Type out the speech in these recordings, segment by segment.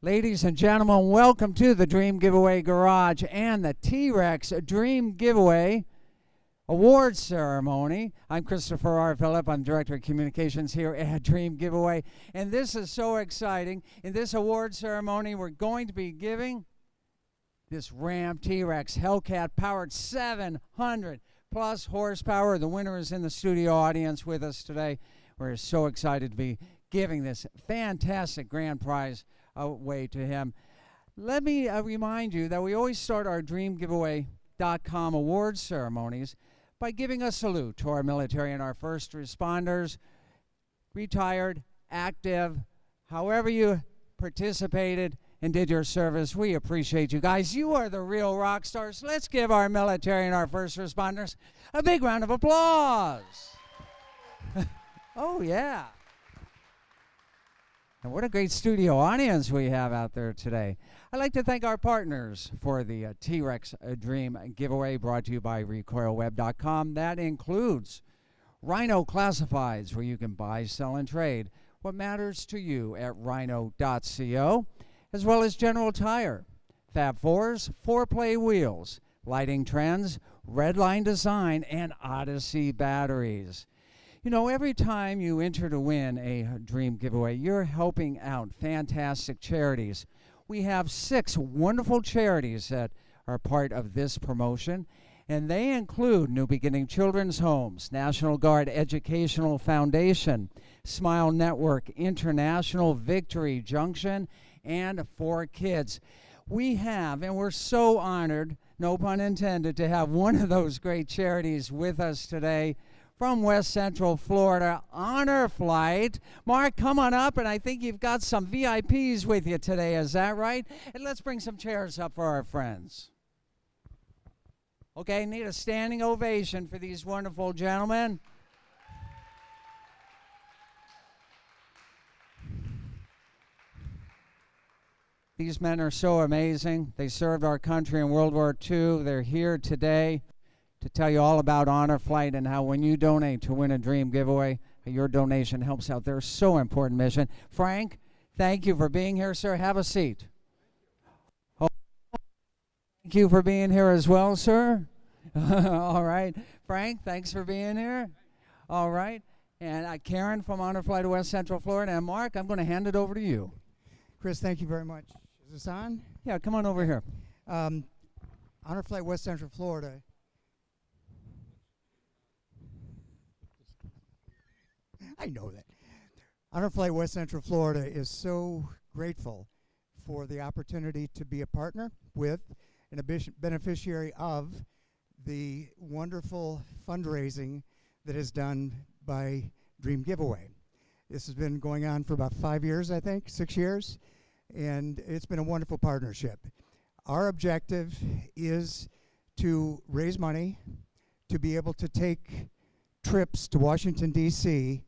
Ladies and gentlemen, welcome to the Dream Giveaway Garage and the TRX Dream Giveaway Award Ceremony. I'm Christopher R. Phillip. I'm Director of Communications here at Dream Giveaway. And this is so exciting. In this award ceremony, we're going to be giving this Ram TRX Hellcat powered 700 plus horsepower. The winner is in the studio audience with us today. We're so excited to be giving this fantastic grand prize away to him. Let me remind you that we always start our dreamgiveaway.com award ceremonies by giving a salute to our military and our first responders, retired, active, however you participated and did your service. We appreciate you guys. You are the real rock stars. Let's give our military and our first responders a big round of applause. Oh, yeah. And what a great studio audience we have out there today. I'd like to thank our partners for the TRX Dream Giveaway brought to you by recoilweb.com. That includes Rhino Classifieds, where you can buy, sell, and trade what matters to you at rhino.co, as well as General Tire, Fab Fours, 4Play Wheels, Lighting Trends, Redline Design, and Odyssey Batteries. You know, every time you enter to win a dream giveaway, you're helping out fantastic charities. We have 6 wonderful charities that are part of this promotion, and they include New Beginning Children's Homes, National Guard Educational Foundation, Smile Network International, Victory Junction, and 4Kids. We have, and we're so honored, no pun intended, to have one of those great charities with us today. From West Central Florida, Honor Flight. Mark, come on up, and I think you've got some VIPs with you today, is that right? And let's bring some chairs up for our friends. Okay, need a standing ovation for these wonderful gentlemen. These men are so amazing. They served our country in World War II. They're here today to tell you all about Honor Flight and how when you donate to win a dream giveaway, your donation helps out their so important mission. Frank, thank you for being here, sir. Have a seat. Oh, thank you for being here as well, sir. All right. Frank, thanks for being here. All right. And Karen from Honor Flight of West Central Florida. And Mark, I'm going to hand it over to you. Chris, thank you very much. Is this on? Yeah, come on over here. Honor Flight West Central Florida. I know that. Honor Flight West Central Florida is so grateful for the opportunity to be a partner with and a beneficiary of the wonderful fundraising that is done by Dream Giveaway. This has been going on for about 5 years, I think, 6 years, and it's been a wonderful partnership. Our objective is to raise money to be able to take trips to Washington, D.C.,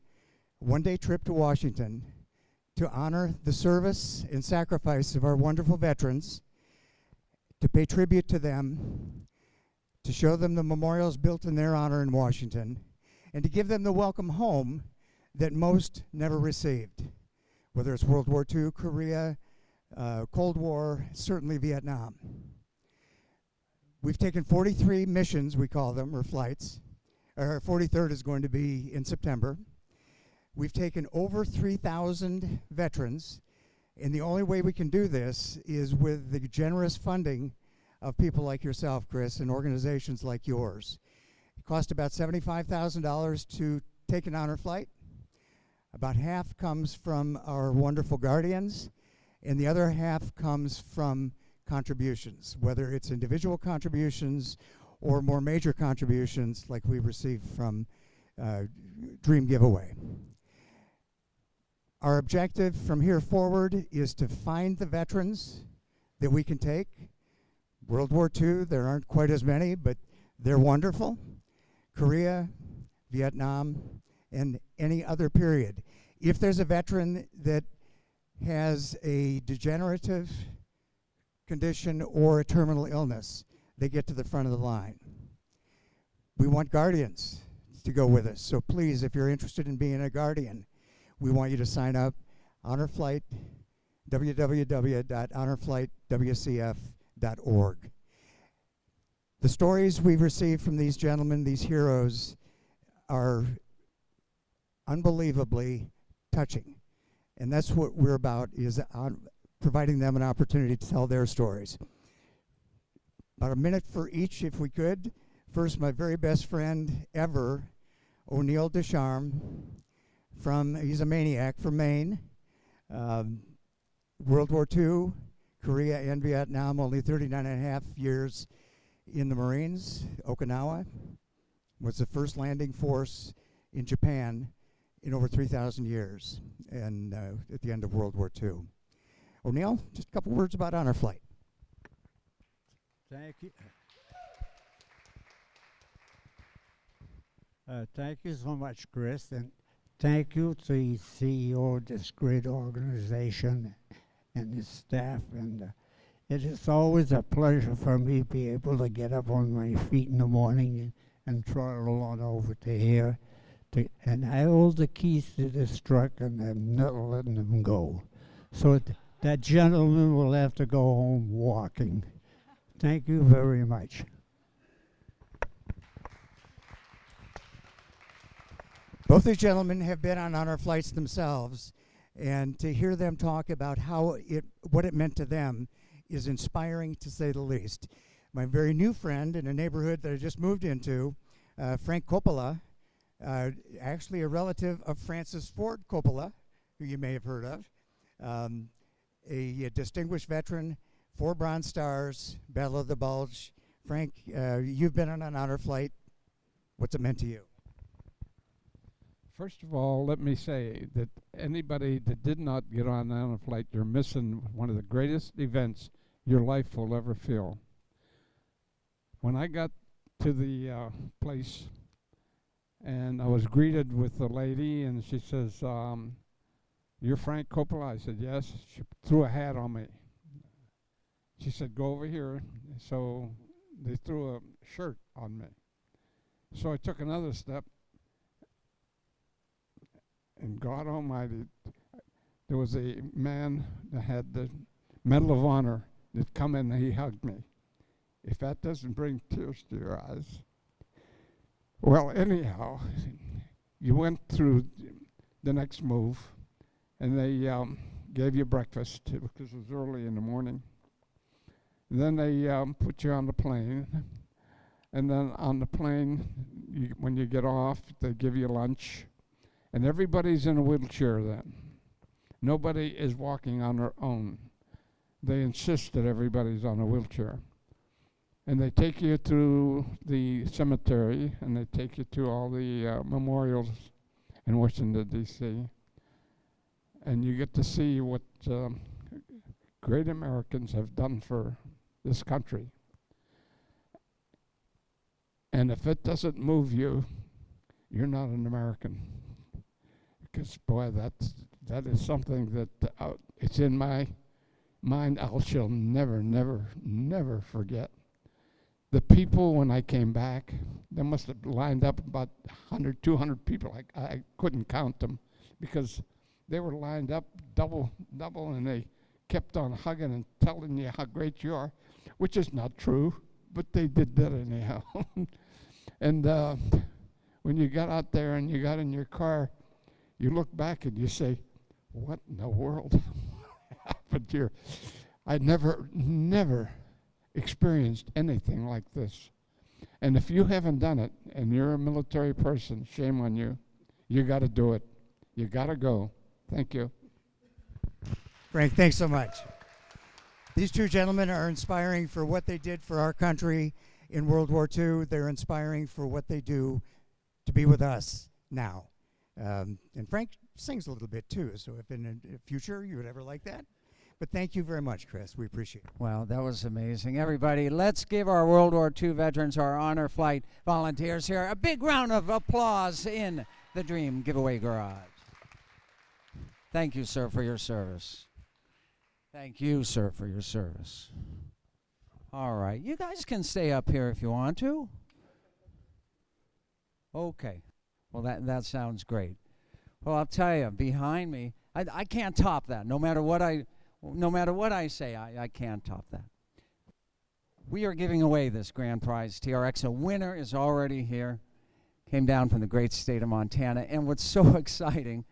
one-day trip to Washington to honor the service and sacrifice of our wonderful veterans, to pay tribute to them, to show them the memorials built in their honor in Washington, and to give them the welcome home that most never received, whether it's World War II, Korea, Cold War, certainly Vietnam. We've taken 43 missions, we call them, or flights. Our 43rd is going to be in September. We've taken over 3,000 veterans, and the only way we can do this is with the generous funding of people like yourself, Chris, and organizations like yours. It cost about $75,000 to take an honor flight. About half comes from our wonderful guardians, and the other half comes from contributions, whether it's individual contributions or more major contributions like we received from Dream Giveaway. Our objective from here forward is to find the veterans that we can take. World War II, there aren't quite as many, but they're wonderful. Korea, Vietnam, and any other period. If there's a veteran that has a degenerative condition or a terminal illness, they get to the front of the line. We want guardians to go with us, so please, if you're interested in being a guardian, we want you to sign up, Honor Flight www.honorflightwcf.org. The stories we've received from these gentlemen, these heroes, are unbelievably touching. And that's what we're about, is providing them an opportunity to tell their stories. About a minute for each, if we could. First, my very best friend ever, O'Neill Descharmes, he's a maniac from Maine. World War II, Korea and Vietnam, only 39 and a half years in the Marines. Okinawa was the first landing force in Japan in over 3,000 years, and at the end of World War II. O'Neill, just a couple words about Honor Flight. Thank you. Thank you so much, Chris, and thank you to the CEO of this great organization and his staff. And it is always a pleasure for me to be able to get up on my feet in the morning and trot on over to here. And I hold the keys to this truck, and I'm not letting them go. So that gentleman will have to go home walking. Thank you very much. Both these gentlemen have been on Honor Flights themselves, and to hear them talk about what it meant to them is inspiring, to say the least. My very new friend in a neighborhood that I just moved into, Frank Coppola, actually a relative of Francis Ford Coppola, who you may have heard of, a distinguished veteran, 4 Bronze Stars, Battle of the Bulge. Frank, you've been on an Honor Flight. What's it meant to you? First of all, let me say that anybody that did not get on a flight, you're missing one of the greatest events your life will ever feel. When I got to the place, and I was greeted with the lady, and she says, "You're Frank Coppola?" I said, "Yes." She threw a hat on me. She said, "Go over here." So they threw a shirt on me. So I took another step, and God Almighty, there was a man that had the Medal of Honor that come in and he hugged me. If that doesn't bring tears to your eyes. Well, anyhow, you went through the next move, and they gave you breakfast because it was early in the morning. And then they put you on the plane, and then on the plane, when you get off, they give you lunch. And everybody's in a wheelchair then. Nobody is walking on their own. They insist that everybody's on a wheelchair. And they take you to the cemetery, and they take you to all the memorials in Washington, D.C. And you get to see what great Americans have done for this country. And if it doesn't move you, you're not an American. Because, boy, that is something that it's in my mind I shall never, never, never forget. The people, when I came back, they must have lined up about 100, 200 people. I couldn't count them because they were lined up double, and they kept on hugging and telling you how great you are, which is not true, but they did that anyhow. And when you got out there and you got in your car, you look back and you say, what in the world happened here? I never experienced anything like this. And if you haven't done it, and you're a military person, shame on you. You got to do it. You got to go. Thank you. Frank, thanks so much. These two gentlemen are inspiring for what they did for our country in World War II. They're inspiring for what they do to be with us now. And Frank sings a little bit too, so if in the future you would ever like that. But thank you very much, Chris. We appreciate it. Well, that was amazing. Everybody, let's give our World War II veterans, our Honor Flight volunteers here, a big round of applause in the Dream Giveaway Garage. Thank you, sir, for your service. Thank you, sir, for your service. All right. You guys can stay up here if you want to. Okay. Well, that sounds great. Well, I'll tell you, behind me, I can't top that. No matter what no matter what I say, I can't top that. We are giving away this grand prize TRX. A winner is already here. Came down from the great state of Montana. And what's so exciting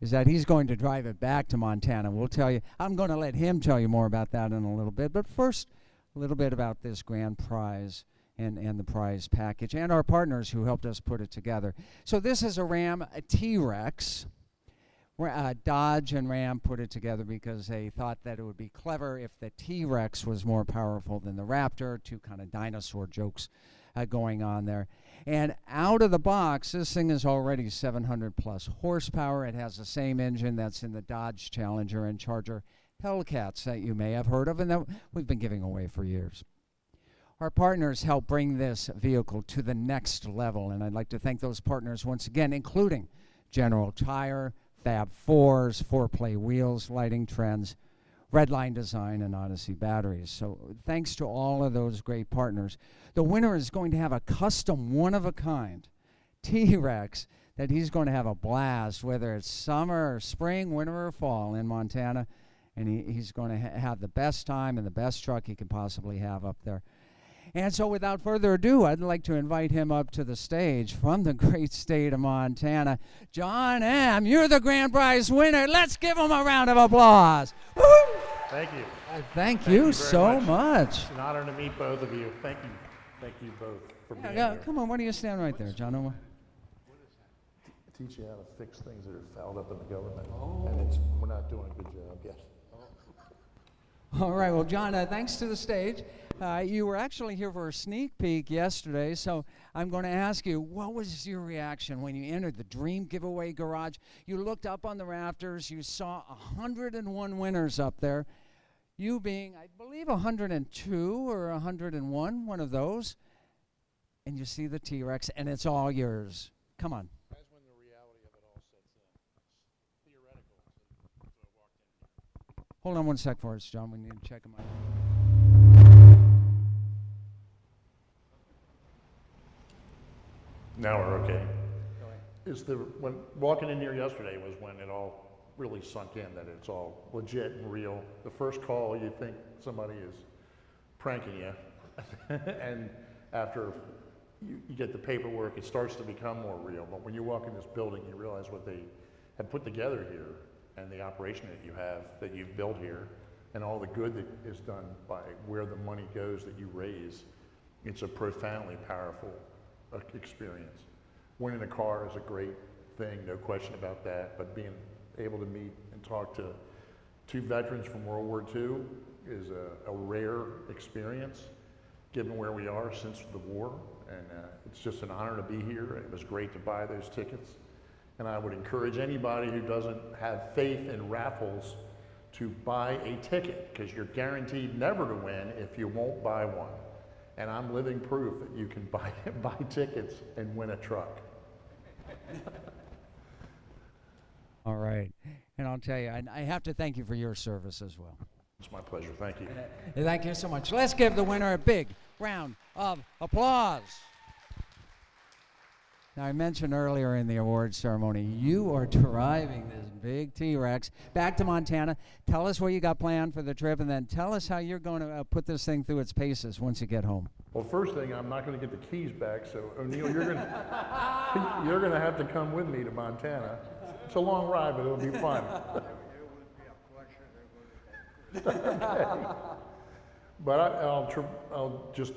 is that he's going to drive it back to Montana. We'll tell you, I'm going to let him tell you more about that in a little bit. But first, a little bit about this grand prize and the prize package and our partners who helped us put it together. So this is a Ram T-Rex. Dodge and Ram put it together because they thought that it would be clever if the T-Rex was more powerful than the Raptor. Two kind of dinosaur jokes going on there. And out of the box, this thing is already 700 plus horsepower. It has the same engine that's in the Dodge Challenger and Charger Hellcats that you may have heard of and that we've been giving away for years. Our partners help bring this vehicle to the next level, and I'd like to thank those partners once again, including General Tire, Fab Fours, 4Play Wheels, Lighting Trends, Redline Design, and Odyssey Batteries. So thanks to all of those great partners. The winner is going to have a custom one-of-a-kind T-Rex that he's going to have a blast, whether it's summer or spring, winter or fall in Montana, and he's going to have the best time and the best truck he can possibly have up there. And so without further ado, I'd like to invite him up to the stage from the great state of Montana. John M., you're the grand prize winner. Let's give him a round of applause. Woo! Thank you. Thank you very so much. It's an honor to meet both of you. Thank you. Thank you both for being Yeah, here. come on, why don't you stand right there, John M.? Teach you how to fix things that are fouled up in the government. And we're not doing a good job yet. All right, well, John, thanks to the stage. You were actually here for a sneak peek yesterday, so I'm going to ask you, what was your reaction when you entered the Dream Giveaway Garage? You looked up on the rafters, you saw 101 winners up there, you being, I believe, 102 or 101, one of those, and you see the T-Rex, and it's all yours. Come on. That's when the reality of it all sets in. It's theoretical. So I walked in here. Hold on one sec for us, John. We need to check them out. Now we're okay. When walking in here yesterday was when it all really sunk in that it's all legit and real. The first call, you think somebody is pranking you, and after you get the paperwork, it starts to become more real. But when you walk in this building, you realize what they have put together here and the operation that you have, that you've built here, and all the good that is done by where the money goes that you raise. It's a profoundly powerful experience. Winning a car is a great thing, no question about that, but being able to meet and talk to two veterans from World War II is a rare experience, given where we are since the war, and it's just an honor to be here. It was great to buy those tickets, and I would encourage anybody who doesn't have faith in raffles to buy a ticket, because you're guaranteed never to win if you won't buy one. And I'm living proof that you can buy tickets and win a truck. All right. And I'll tell you, I have to thank you for your service as well. It's my pleasure. Thank you. Thank you so much. Let's give the winner a big round of applause. Now, I mentioned earlier in the awards ceremony, you are driving this big T-Rex back to Montana. Tell us what you got planned for the trip, and then tell us how you're going to put this thing through its paces once you get home. Well, first thing, I'm not going to get the keys back, so O'Neill, you're going to have to come with me to Montana. It's a long ride, but it'll be fun. Okay. But I'll just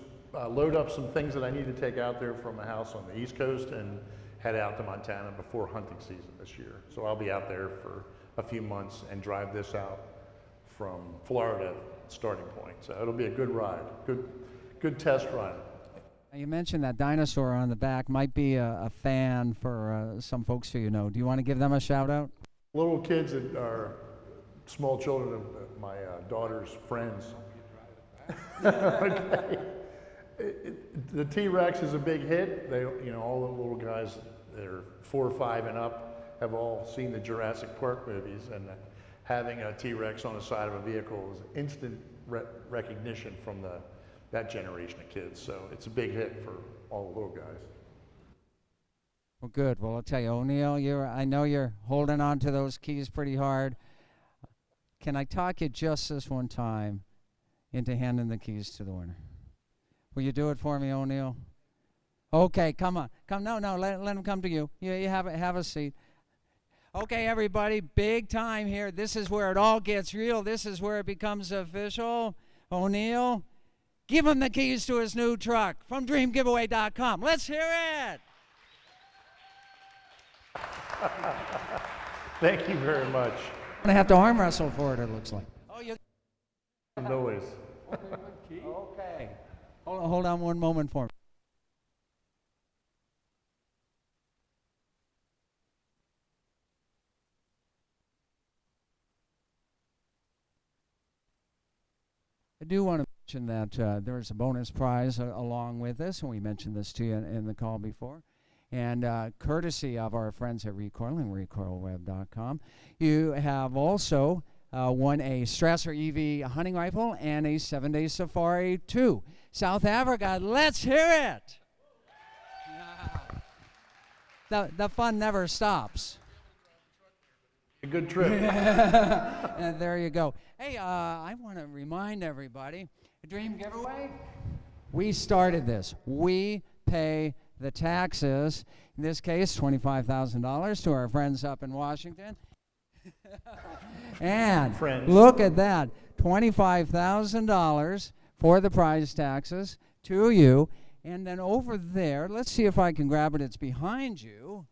load up some things that I need to take out there from a house on the East Coast and head out to Montana before hunting season this year. So I'll be out there for a few months and drive this out from Florida starting point. So it'll be a good ride, good test ride. You mentioned that dinosaur on the back might be a fan for some folks who you know. Do you want to give them a shout out? Little kids that are small children of my daughter's friends. Okay. The T-Rex is a big hit. They, all the little guys that are 4 or 5 and up have all seen the Jurassic Park movies, and having a T-Rex on the side of a vehicle is instant recognition from that generation of kids. So it's a big hit for all the little guys. Well, good. Well, I'll tell you, O'Neill, I know you're holding on to those keys pretty hard. can I talk you just this one time into handing the keys to the winner? Will you do it for me, O'Neill? Okay, come on. No, let him come to you. You have a seat. Okay, everybody, big time here. This is where it all gets real. This is where it becomes official. O'Neill, give him the keys to his new truck from dreamgiveaway.com. Let's hear it. Thank you very much. I'm going to have to arm wrestle for it looks like. Oh, you Noise. Okay. Hold on one moment for me. I do want to mention that there's a bonus prize along with this, and we mentioned this to you in the call before. And courtesy of our friends at Recoil and recoilweb.com, you have also won a Strasser EV hunting rifle and a 7-day safari to South Africa. Let's hear it! The fun never stops. A good trip. And there you go. Hey, I want to remind everybody, a dream giveaway, we started this. We pay the taxes, in this case, $25,000 to our friends up in Washington. And Friends. look at that, $25,000 for the prize taxes to you. And then over there, let's see if I can grab it. It's behind you.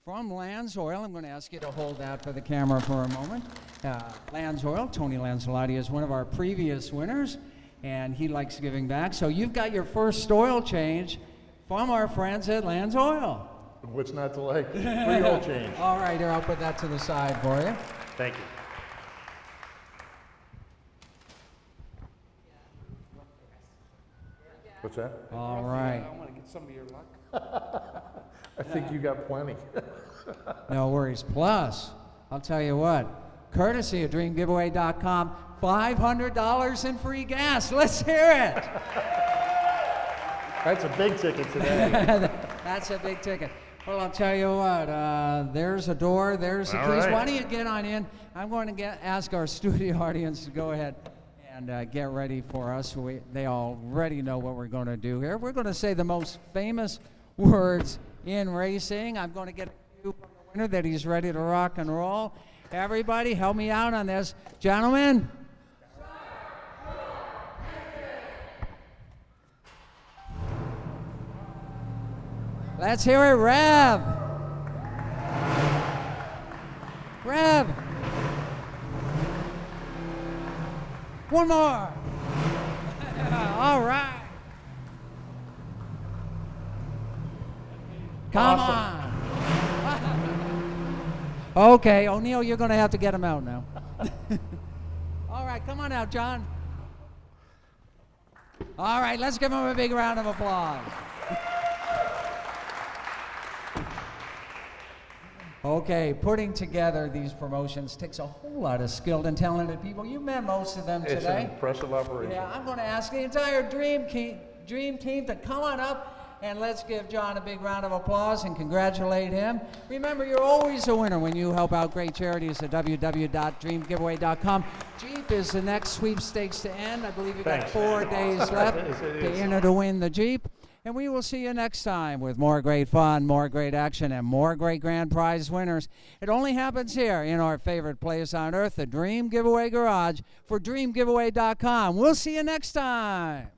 From Lands Oil, I'm going to ask you to hold that for the camera for a moment. Lands Oil, Tony Lancelotti is one of our previous winners, and he likes giving back. So you've got your first oil change from our friends at Lands Oil. What's not to like? Free oil change. All right, here, I'll put that to the side for you. Thank you. What's that? All right. I want to get some of your luck. I think you got plenty. No worries. Plus, I'll tell you what, courtesy of dreamgiveaway.com, $500 in free gas. Let's hear it. That's a big ticket today. That's a big ticket. Well, I'll tell you what, there's a door, there's the All keys. right. Why don't you get on in? I'm going to ask our studio audience to go ahead and get ready for us. They already know what we're going to do here. We're going to say the most famous words in racing. I'm going to get a cue from the winner that he's ready to rock and roll. Everybody, help me out on this. Gentlemen. Let's hear it, Rev. Rev. One more. All right. Come on. Okay, O'Neill, you're going to have to get him out now. All right, come on out, John. All right, let's give him a big round of applause. Okay, putting together these promotions takes a whole lot of skilled and talented people. You met most of them It's today. an impressive operation. Yeah, I'm going to ask the entire dream team to come on up, and let's give John a big round of applause and congratulate him. Remember, you're always a winner when you help out great charities at www.dreamgiveaway.com. Jeep is the next sweepstakes to end. I believe you've got Thanks. 4 days left It to is. enter to win the Jeep. And we will see you next time with more great fun, more great action, and more great grand prize winners. It only happens here in our favorite place on earth, the Dream Giveaway Garage, for dreamgiveaway.com. We'll see you next time.